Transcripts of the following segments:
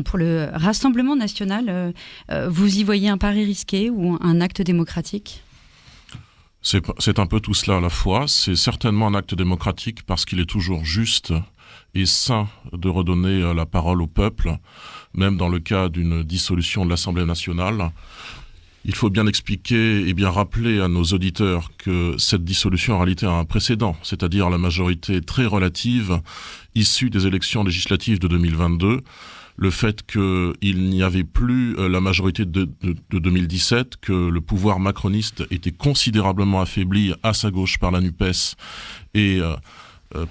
pour le Rassemblement national, vous y voyez un pari risqué ou un acte démocratique ? C'est un peu tout cela à la fois. C'est certainement un acte démocratique parce qu'il est toujours juste et sain de redonner la parole au peuple, même dans le cas d'une dissolution de l'Assemblée nationale. Il faut bien expliquer et bien rappeler à nos auditeurs que cette dissolution en réalité a un précédent, c'est-à-dire la majorité très relative issue des élections législatives de 2022, le fait qu'il n'y avait plus la majorité de 2017, que le pouvoir macroniste était considérablement affaibli à sa gauche par la NUPES et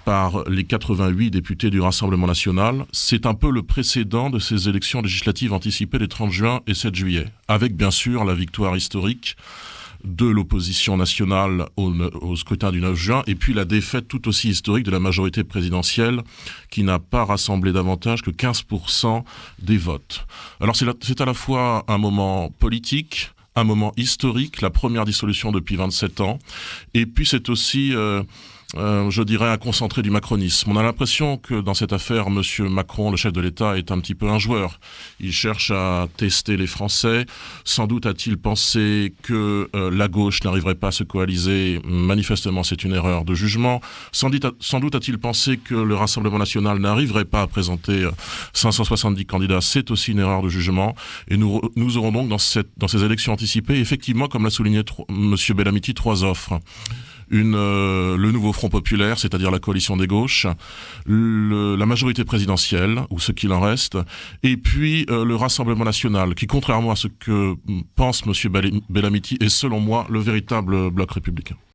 par les 88 députés du Rassemblement national. C'est un peu le précédent de ces élections législatives anticipées les 30 juin et 7 juillet, avec bien sûr la victoire historique de l'opposition nationale au scrutin du 9 juin, et puis la défaite tout aussi historique de la majorité présidentielle qui n'a pas rassemblé davantage que 15% des votes. Alors c'est à la fois un moment politique, un moment historique, la première dissolution depuis 27 ans, et puis c'est aussi je dirais un concentré du macronisme. On a l'impression que dans cette affaire, Monsieur Macron, le chef de l'État, est un petit peu un joueur. Il cherche à tester les Français. Sans doute a-t-il pensé que la gauche n'arriverait pas à se coaliser. Manifestement, c'est une erreur de jugement. Sans doute a-t-il pensé que le Rassemblement national n'arriverait pas à présenter 570 candidats. C'est aussi une erreur de jugement. Et nous aurons donc dans ces élections anticipées, effectivement, comme l'a souligné Monsieur Bellamiti, 3 offres. Le nouveau Front populaire, c'est-à-dire la coalition des gauches, la majorité présidentielle, ou ce qu'il en reste, et puis le Rassemblement national, qui, contrairement à ce que pense M. Bellamiti, est selon moi le véritable bloc républicain.